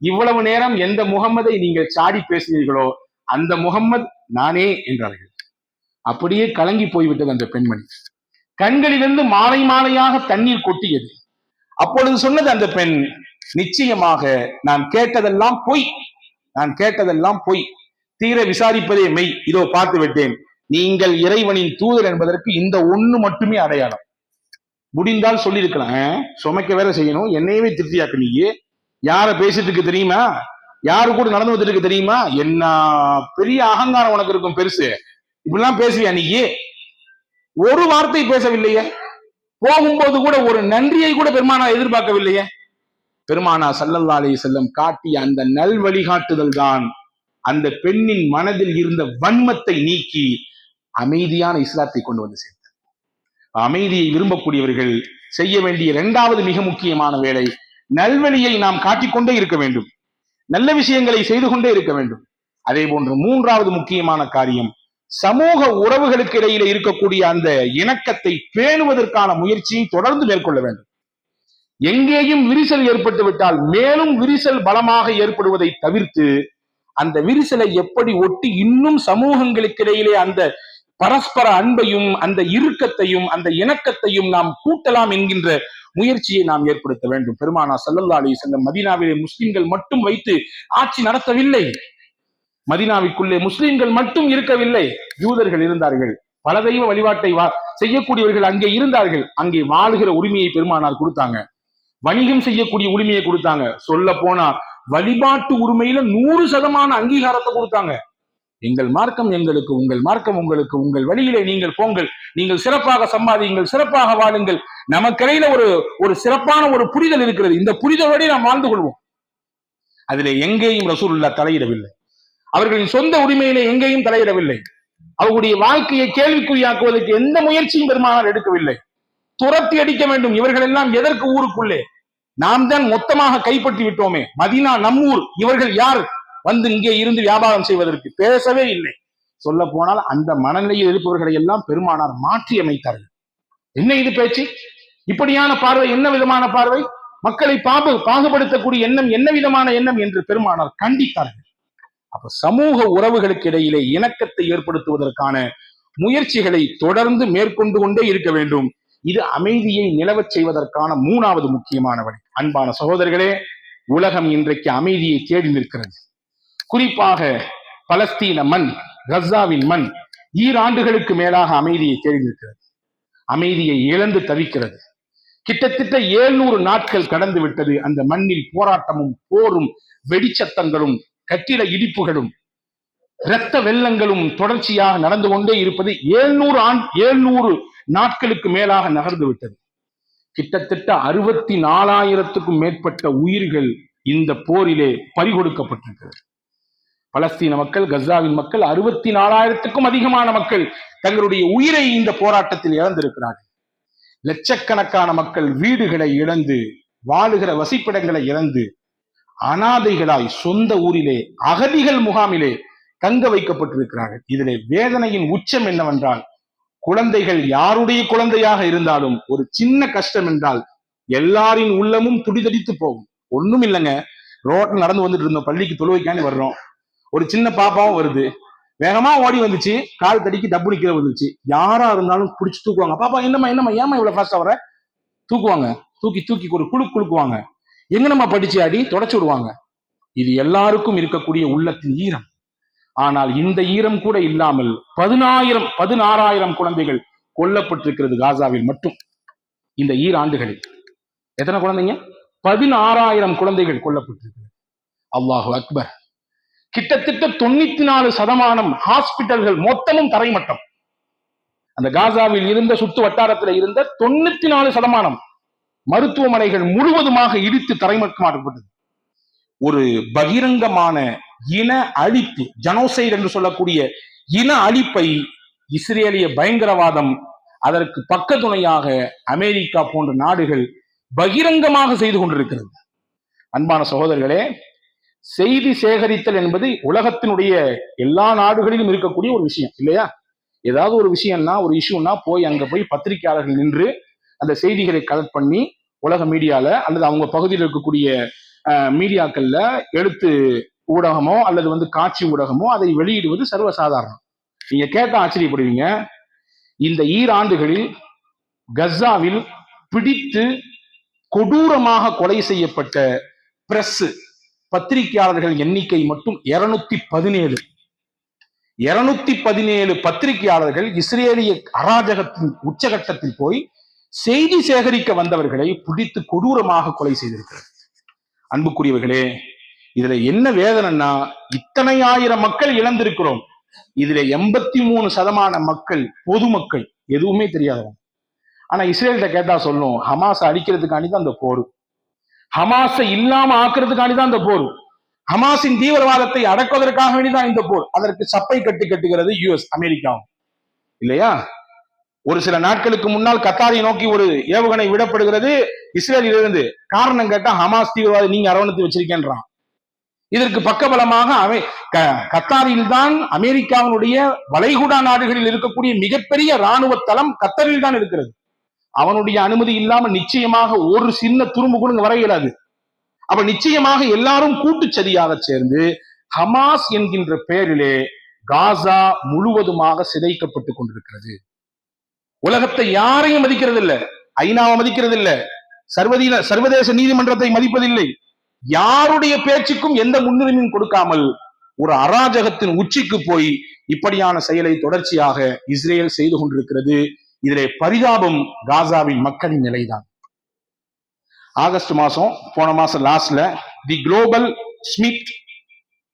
இவ்வளவு நேரம் எந்த முகம்மதை நீங்கள் சாடி பேசினீர்களோ அந்த முகம்மது நானே என்றார்கள். அப்படியே கலங்கி போய்விட்டது அந்த பெண்மணி. கண்களிலிருந்து மாலை மாலையாக தண்ணீர் கொட்டியது. அப்பொழுது சொன்னது அந்த பெண், நிச்சயமாக நான் கேட்டதெல்லாம் பொய், நான் கேட்டதெல்லாம் பொய், தீர விசாரிப்பதே மெய், இதோ பார்த்து விட்டேன், நீங்கள் இறைவனின் தூதர் என்பதற்கு இந்த ஒண்ணு மட்டுமே அடையாளம். முடிந்தால் சொல்லியிருக்கலாம், சுமைக்க வேற செய்யணும், என்னையவே திருப்தியாக்கு, நீ யார பேசிட்டு இருக்கு தெரியுமா, யாரு கூட நடந்து வந்துட்டு இருக்கு தெரியுமா, என்ன பெரிய அகங்காரம் உனக்கு இருக்கும் பெருசு, இப்படிலாம் பேசுவியா நீ? ஒரு வார்த்தை பேசவில்லையே, போகும்போது கூட ஒரு நன்றியை கூட பெருமானா எதிர்பார்க்கவில்லையே. பெருமானா ஸல்லல்லாஹு அலைஹி வஸல்லம் காட்டிய அந்த நல் வழிகாட்டுதல் தான் அந்த பெண்ணின் மனதில் இருந்த வன்மத்தை நீக்கி அமைதியான இஸ்லாத்தை கொண்டு வந்து சேர்த்தார். அமைதியை விரும்பக்கூடியவர்கள் செய்ய வேண்டிய இரண்டாவது மிக முக்கியமான வேலை, நல்வழியை நாம் காட்டிக்கொண்டே இருக்க வேண்டும், நல்ல விஷயங்களை செய்து கொண்டே இருக்க வேண்டும். அதே போன்று மூன்றாவது முக்கியமான காரியம், சமூக உறவுகளுக்கு இடையில இருக்கக்கூடிய அந்த இணக்கத்தை பேணுவதற்கான முயற்சியை தொடர்ந்து மேற்கொள்ள வேண்டும். எங்கேயும் விரிசல் ஏற்பட்டு விட்டால் மேலும் விரிசல் பலமாக ஏற்படுவதை தவிர்த்து அந்த விரிசலை எப்படி ஒட்டி இன்னும் சமூகங்களுக்கு இடையிலே அந்த பரஸ்பர அன்பையும் அந்த இறுக்கத்தையும் அந்த இணக்கத்தையும் நாம் கூட்டலாம் என்கின்ற முயற்சியை நாம் ஏற்படுத்த வேண்டும். பெருமானா ஸல்லல்லாஹு அலைஹி வஸல்லம் மதீனாவிலே முஸ்லிம்கள் மட்டும் வைத்து ஆட்சி நடத்தவில்லை, மதீனாவிற்குள்ளே முஸ்லிம்கள் மட்டும் இருக்கவில்லை, யூதர்கள் இருந்தார்கள், பல தெய்வ வழிபாட்டை செய்யக்கூடியவர்கள் அங்கே இருந்தார்கள். அங்கே வாழுகிற உரிமையை பெருமானார் கொடுத்தாங்க. வணிகம் செய்யக்கூடிய உரிமையை கொடுத்தாங்க. சொல்ல போனா வழிபாட்டு உரிமையில 100% அங்கீகாரத்தை கொடுத்தாங்க. எங்கள் மார்க்கம் எங்களுக்கு, உங்கள் மார்க்கம் உங்களுக்கு, உங்கள் வழியிலே நீங்கள் போங்கள், நீங்கள் சிறப்பாக சம்பாதியுங்கள், சிறப்பாக வாழுங்கள். நமக்கிடையில ஒரு சிறப்பான ஒரு புரிதல் இருக்கிறது. இந்த புரிதலோடு நாம் வாழ்ந்து கொள்வோம். அதிலே எங்கேயும் ரசூலுல்லாஹ் தலையிடவில்லை. அவர்களின் சொந்த உரிமையிலே எங்கேயும் தலையிடவில்லை. அவர்களுடைய வாழ்க்கையை கேள்விக்குறியாக்குவதற்கு எந்த முயற்சியும் பெருமானார் எடுக்கவில்லை. துரத்தி அடிக்க வேண்டும். இவர்கள் எல்லாம் எதற்கு ஊருக்குள்ளே? நாம் தான் மொத்தமாக கைப்பற்றி விட்டோமே. மதீனா நம்மூர், இவர்கள் யார் வந்து இங்கே இருந்து வியாபாரம் செய்வதற்கு? பேசவே இல்லை. சொல்ல போனால் அந்த மனநிலையில் இருப்பவர்களை எல்லாம் பெருமானார் மாற்றி அமைத்தார்கள். என்ன இது பேச்சு? இப்படியான பார்வை என்ன விதமான பார்வை? மக்களை பாகுபடுத்தக்கூடிய எண்ணம் என்ன விதமான எண்ணம் என்று பெருமானார் கண்டித்தார்கள். அப்ப சமூக உறவுகளுக்கு இடையிலே இணக்கத்தை ஏற்படுத்துவதற்கான முயற்சிகளை தொடர்ந்து மேற்கொண்டு கொண்டே இருக்க வேண்டும். இது அமைதியை நிலவச் செய்வதற்கான 3வது முக்கியமான வழி. அன்பான சகோதரர்களே, உலகம் இன்றைக்கு அமைதியை தேடி நிற்கிறது. குறிப்பாக பலஸ்தீன மண், கசாவின் மண் ஈராண்டுகளுக்கு மேலாக அமைதியை தேடி நிற்கிறது. அமைதியை இழந்து தவிக்கிறது. கிட்டத்தட்ட 700 நாட்கள் கடந்து விட்டது. அந்த மண்ணில் போராட்டமும் போரும் வெடிச்சத்தங்களும் கட்டிட இடிப்புகளும் இரத்த வெள்ளங்களும் தொடர்ச்சியாக நடந்து கொண்டே இருப்பது 700 நாட்களுக்கு மேலாக நகர்ந்து விட்டது. கிட்டத்தட்ட 64,000க்கும் மேற்பட்ட உயிர்கள் இந்த போரிலே பறிகொடுக்கப்பட்டிருக்கிறது. பலஸ்தீன மக்கள், கசாவின் மக்கள், 64,000க்கும் அதிகமான மக்கள் தங்களுடைய உயிரை இந்த போராட்டத்தில் இழந்திருக்கிறார்கள். லட்சக்கணக்கான மக்கள் வீடுகளை இழந்து, வாழுகிற வசிப்பிடங்களை இழந்து, அனாதைகளாய் சொந்த ஊரிலே அகதிகள் முகாமிலே தங்க வைக்கப்பட்டிருக்கிறார்கள். இதிலே வேதனையின் உச்சம் என்னவென்றால், குழந்தைகள் யாருடைய குழந்தையாக இருந்தாலும் ஒரு சின்ன கஷ்டம் என்றால் எல்லாரின் உள்ளமும் துடிதடித்து போகும். ஒண்ணும் இல்லைங்க, ரோட்ல நடந்து வந்துட்டு இருந்தோம், பள்ளிக்கு தொழுவைக்காண்டி வர்றோம், ஒரு சின்ன பாப்பாவும் வருது, வேகமா ஓடி வந்துச்சு, கால் தடிக்கு டப்பு நிக்கிற வந்துச்சு. யாரா இருந்தாலும் பிடிச்சி தூக்குவாங்க. பாப்பா என்னம்மா ஏமா இவ்வளவு ஃபாஸ்டா வர? தூக்குவாங்க. தூக்கி ஒரு குழுக்குவாங்க. எங்க நம்ம படிச்சு அடி தொடச்சு விடுவாங்க. இது எல்லாருக்கும் இருக்கக்கூடிய உள்ளத்தின் ஈரம். ஆனால் இந்த ஈரம் கூட இல்லாமல் 16,000 குழந்தைகள் கொல்லப்பட்டிருக்கிறது காசாவில் மட்டும். இந்த ஈராண்டுகளில் எத்தனை குழந்தைங்க? 16,000 குழந்தைகள் கொல்லப்பட்டிருக்கிறது. அல்லாஹு அக்பர். கிட்டத்தட்ட 94% ஹாஸ்பிட்டல்கள் மொத்தமும் தரைமட்டம். அந்த காசாவில் இருந்த சுற்று வட்டாரத்தில் இருந்த 94% மருத்துவமனைகள் முழுவதுமாக இடித்து தரைமட்டமாக்கப்பட்டது. ஒரு பகிரங்கமான இன அழிப்பு, ஜனோசைட் என்று சொல்லக்கூடிய இன அழிப்பை இஸ்ரேலிய பயங்கரவாதம், அதற்கு பக்க துணையாக அமெரிக்கா போன்ற நாடுகள் பகிரங்கமாக செய்து கொண்டிருக்கிறது. அன்பான சகோதரர்களே, செய்தி சேகரித்தல் என்பது உலகத்தினுடைய எல்லா நாடுகளிலும் இருக்கக்கூடிய ஒரு விஷயம் இல்லையா? ஏதாவது ஒரு விஷயம்னா, ஒரு இஷ்யூன்னா போய் அங்க போய் பத்திரிகையாளர்கள் நின்று அந்த செய்திகளை கலெக்ட் பண்ணி உலக மீடியால அல்லது அவங்க பகுதியில் இருக்கக்கூடிய மீடியாக்கள்ல எழுத்து ஊடகமோ அல்லது காட்சி ஊடகமோ அதை வெளியிடுவது சர்வசாதாரணம். நீங்க கேட்க ஆச்சரியப்படுவீங்க. இந்த ஈராண்டுகளில் கசாவில் பிடித்து கொடூரமாக கொலை செய்யப்பட்ட பிரஸ் பத்திரிகையாளர்கள் எண்ணிக்கை மட்டும் 217 பத்திரிகையாளர்கள் இஸ்ரேலிய அராஜகத்தின் உச்சகட்டத்தில் போய் செய்தி சேகரிக்க வந்தவர்களை பிடித்து கொடூரமாக கொலை செய்திருக்கிறார். அன்புக்குரியவர்களே, இதுல என்ன வேதனைன்னா, இத்தனை ஆயிரம் மக்கள் இழந்திருக்கிறோம். இதுல 83% மக்கள் பொதுமக்கள், எதுவுமே தெரியாதவங்க. ஆனா இஸ்ரேல்கிட்ட கேட்டா சொல்லும், ஹமாஸை அடிக்கிறதுக்காண்டி தான் அந்த போர், ஹமாஸை இல்லாம ஆக்குறதுக்காண்டி தான் இந்த போர், ஹமாஸின் தீவிரவாதத்தை அடக்குவதற்காக வேண்டிதான் இந்த போர். அதற்கு சப்பை கட்டுகிறது யுஎஸ், அமெரிக்காவும் இல்லையா? ஒரு சில நாட்களுக்கு முன்னால் கத்தாரை நோக்கி ஒரு ஏவுகணை விடப்படுகிறது இஸ்ரேலில் இருந்து. காரணம் கேட்டா, ஹமாஸ் தீவிரவாதி நீங்க அரவணைத்து வச்சிருக்கேன்றான். இதற்கு பக்கபலமாக கத்தாரில் தான், அமெரிக்காவினுடைய வளைகுடா நாடுகளில் இருக்கக்கூடிய மிகப்பெரிய இராணுவ தளம் கத்தாரில் தான் இருக்கிறது. அவனுடைய அனுமதி இல்லாமல் நிச்சயமாக ஒரு சின்ன துரும்பு கூட வர இயலாது. அப்ப நிச்சயமாக எல்லாரும் கூட்டுச்சதியாக சேர்ந்து ஹமாஸ் என்கின்ற பெயரிலே காசா முழுவதுமாக சிதைக்கப்பட்டுக் கொண்டிருக்கிறது. உலகத்தை யாரையும் மதிக்கிறது இல்லை, ஐநாவை மதிக்கிறது இல்லை, சர்வதேச நீதிமன்றத்தை மதிப்பதில்லை. யாருடைய பேச்சுக்கும் எந்த முன்னுரிமையும் கொடுக்காமல் ஒரு அராஜகத்தின் உச்சிக்கு போய் இப்படியான செயலை தொடர்ச்சியாக இஸ்ரேல் செய்து கொண்டிருக்கிறது. இதிலே பரிதாபம் காசாவின் மக்களின் நிலைதான். ஆகஸ்ட் மாசம், போன மாசம் லாஸ்ட்ல தி குளோபல் ஸ்மித்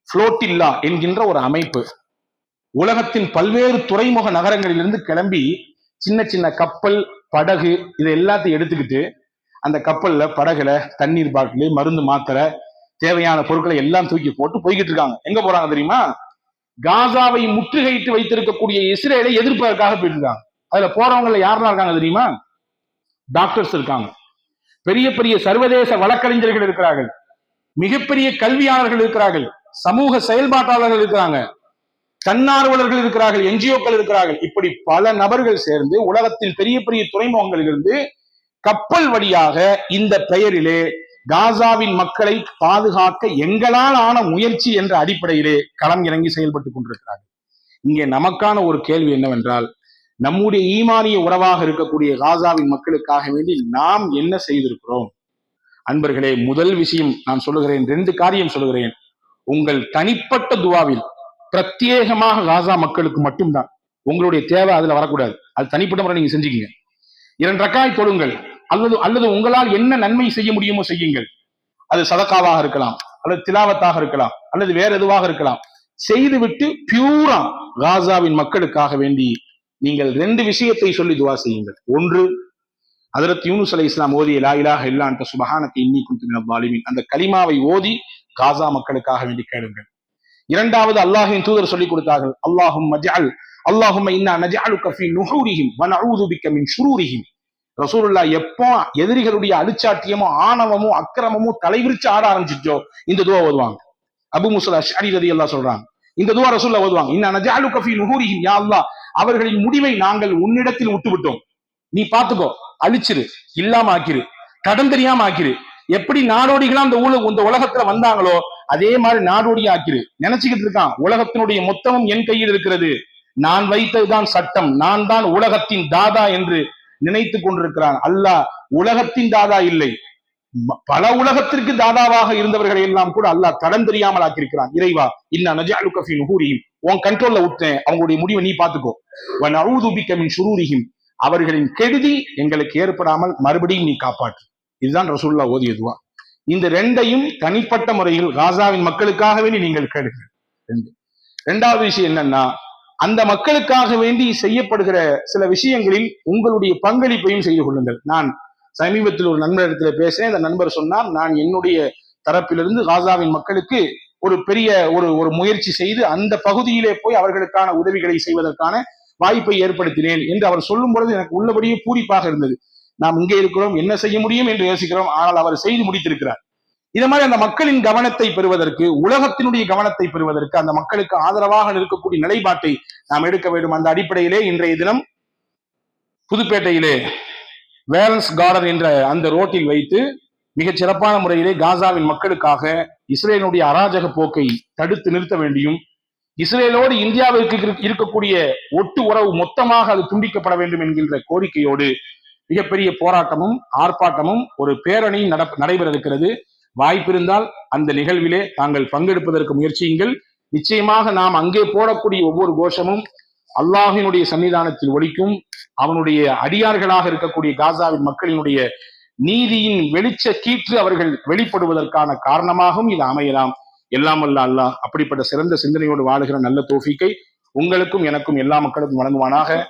புளோட்டில்லா என்கின்ற ஒரு அமைப்பு உலகத்தின் பல்வேறு துறைமுக நகரங்களிலிருந்து கிளம்பி சின்ன சின்ன கப்பல், படகு இதை எல்லாத்தையும் எடுத்துக்கிட்டு அந்த கப்பல்ல, படகுல தண்ணீர் பாட்டில், மருந்து, மாத்திரை, தேவையான பொருட்களை எல்லாம் தூக்கி போட்டு போய்கிட்டு இருக்காங்க. எங்க போறாங்க தெரியுமா? காசாவை முற்றுகையிட்டு வைத்திருக்கக்கூடிய இஸ்ரேலை எதிர்ப்பதற்காக போயிட்டு இருக்காங்க. அதுல போறவங்க யாரெல்லாம் இருக்காங்க தெரியுமா? டாக்டர்ஸ் இருக்காங்க, பெரிய பெரிய சர்வதேச வழக்கறிஞர்கள் இருக்கிறார்கள், மிகப்பெரிய கல்வியாளர்கள் இருக்கிறார்கள், சமூக செயல்பாட்டாளர்கள் இருக்கிறாங்க, தன்னார்வலர்கள் இருக்கிறார்கள், என்ஜிஓக்கள் இருக்கிறார்கள். இப்படி பல நபர்கள் சேர்ந்து உலகத்தில் பெரிய பெரிய துறைமுகங்களிலிருந்து கப்பல் வழியாக இந்த பெயரிலே காசாவின் மக்களை பாதுகாக்க எங்களால் ஆன முயற்சி என்ற அடிப்படையிலே களம் இறங்கி செயல்பட்டுக் கொண்டிருக்கிறார்கள். இங்கே நமக்கான ஒரு கேள்வி என்னவென்றால், நம்முடைய ஈமானிய உறவாக இருக்கக்கூடிய காசாவின் மக்களுக்காக வேண்டி நாம் என்ன செய்திருக்கிறோம்? அன்பர்களே, முதல் விஷயம் நான் சொல்லுகிறேன், 2 காரியம் சொல்லுகிறேன். உங்கள் தனிப்பட்ட துவாவில் பிரத்யேகமாக காசா மக்களுக்கு மட்டும்தான், உங்களுடைய தேவை அதுல வரக்கூடாது. அது தனிப்பட்ட முறை நீங்க செஞ்சுக்கீங்க. 2 ரக்காய் தொழுங்கள், அல்லது உங்களால் என்ன நன்மை செய்ய முடியுமோ செய்யுங்கள். அது சதக்காவாக இருக்கலாம், அல்லது திலாவத்தாக இருக்கலாம், அல்லது வேற எதுவாக இருக்கலாம். செய்துவிட்டு பியூரா காசாவின் மக்களுக்காக வேண்டி நீங்கள் 2 விஷயத்தை சொல்லி துவா செய்யுங்கள். ஒன்று, ஹஜ்ரத் யூனுஸ் அலைஹிஸ்ஸலாம் ஓதிய லா இலாஹ இல்லா அன்த சுப்ஹானக இன்னி குன்து மினல் ஸாலிமீன் அந்த கலிமாவை ஓதி காசா மக்களுக்காக வேண்டி கேளுங்கள். 2வது, அல்லாஹ்வின் தூதர் சொல்லிக் கொடுத்தார்கள், அல்லாஹும்ம இன்னா நஜஅலுக ஃபீ நுஹூரிஹிம் வ நஊது பிக மின் ஷுரூரிஹிம். ரசூலுல்லாஹ் எப்போ எதிரிகளுடைய அழுச்சாட்டியமோ, ஆணவமோ, அக்கிரமமோ தலைவிரிச்சு ஆட ஆரம்பிச்சிச்சோ இந்த துவா ஓதுவாங்க. அபூ மூஸா அஷ்அரி ரலியல்லாஹு சொல்றாங்க, இந்த துவா ரசூலுல்லாஹ் ஓதுவாங்க, இன்னா நஜஅலுக ஃபீ நுஹூரிஹிம், யா அல்லாஹ் அவர்களின் முடிவை நாங்கள் உன்னிடத்தில் விட்டு விட்டோம், நீ பாத்துக்கோ, அழிச்சிரு, இல்லாம ஆக்கிரு, கடன் தெரியாம ஆக்கிரு. எப்படி நாடோடிகளா இந்த உலகத்துல வந்தாங்களோ அதே மாதிரி நாடோடியா ஆக்கிரு. நினைச்சுக்கிட்டு இருக்கான், உலகத்தினுடைய மொத்தமும் என் கையில் இருக்கிறது, நான் வைத்ததுதான் சட்டம், நான் தான் உலகத்தின் தாதா என்று நினைத்து கொண்டிருக்கிறான். அல்லாஹ் உலகத்தின் தாதா இல்லை, பல உலகத்திற்கு தாதாவாக இருந்தவர்களை எல்லாம் கூட அல்லாஹ் கடன் தெரியாமல் ஆக்கியிருக்கிறான். இறைவா, இன்னா நஜஅலுக ஃபீ நுஹூரிஹிம், உன் கண்ட்ரோல்ல விட்டேன், அவங்களுடைய முடிவை நீ பாத்துக்கோ. வ நஊது பிக மின் ஷுரூரிஹிம், அவர்களின் கெடுதி எங்களுக்கு ஏற்படாமல் மறுபடியும் நீ காப்பாற்று. இதுதான் ரசூலுல்லாஹ் ஓதிய துவா. இந்த 2ஐயும் தனிப்பட்ட முறையில் காசாவின் மக்களுக்காக வேண்டி நீங்கள் கேளுங்கள். 2வது விஷயம் என்னன்னா, அந்த மக்களுக்காக வேண்டி செய்யப்படுகிற சில விஷயங்களில் உங்களுடைய பங்களிப்பையும் செய்து கொள்ளுங்கள். நான் சமீபத்தில் ஒரு நண்பரிடத்துல பேசினேன். அந்த நண்பர் சொன்னார், நான் என்னுடைய தரப்பிலிருந்து காசாவின் மக்களுக்கு ஒரு பெரிய ஒரு முயற்சி செய்து அந்த பகுதியிலே போய் அவர்களுக்கான உதவிகளை செய்வதற்கான வாய்ப்பை ஏற்படுத்தினேன் என்று அவர் சொல்லும் பொழுது எனக்கு உள்ளபடியே பூரிப்பாக இருந்தது. நாம் இங்கே இருக்கிறோம், என்ன செய்ய முடியும் என்று யோசிக்கிறோம், ஆனால் அவர் செய்து முடித்திருக்கிறார். இத மாதிரி அந்த மக்களின் கவனத்தை பெறுவதற்கு, உலகத்தினுடைய கவனத்தை பெறுவதற்கு, அந்த மக்களுக்கு ஆதரவாக இருக்கக்கூடிய நிலைப்பாட்டை நாம் எடுக்க வேண்டும். அந்த அடிப்படையிலே இன்றைய தினம் புதுப்பேட்டையிலே வேலன்ஸ் கார்டன் என்ற அந்த ரோட்டில் வைத்து மிகச் சிறப்பான முறையிலே காசாவின் மக்களுக்காக இஸ்ரேலுடைய அராஜக போக்கை தடுத்து நிறுத்த வேண்டியும், இஸ்ரேலோடு இந்தியாவிற்கு இருக்கக்கூடிய ஒட்டு உறவு மொத்தமாக அது துண்டிக்கப்பட வேண்டும் என்கின்ற கோரிக்கையோடு மிகப்பெரிய போராட்டமும் ஆர்ப்பாட்டமும் ஒரு பேரணியும் நடைபெற இருக்கிறது. வாய்ப்பிருந்தால் அந்த நிகழ்விலே தாங்கள் பங்கெடுப்பதற்கு முயற்சியுங்கள். நிச்சயமாக நாம் அங்கே போடக்கூடிய ஒவ்வொரு கோஷமும் அல்லாஹினுடைய சன்னிதானத்தில் ஒலிக்கும். அவனுடைய அடியார்களாக இருக்கக்கூடிய காசாவின் மக்களினுடைய நீதியின் வெளிச்ச கீற்று அவர்கள் வெளிப்படுவதற்கான காரணமாகவும் இது அமையலாம். எல்லாம் வல்ல அல்லாஹ் அப்படிப்பட்ட சிறந்த சிந்தனையோடு வாழுகிற நல்ல தௌஃபீக்கை உங்களுக்கும் எனக்கும் எல்லா மக்களுக்கும் வழங்குவானாக.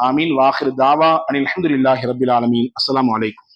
ஆமீன். வாஹிர் தாவா அனில் அல்ஹம்துலில்லாஹி ரப்பில் ஆலமீன். அஸ்ஸலாமு அலைக்கும்.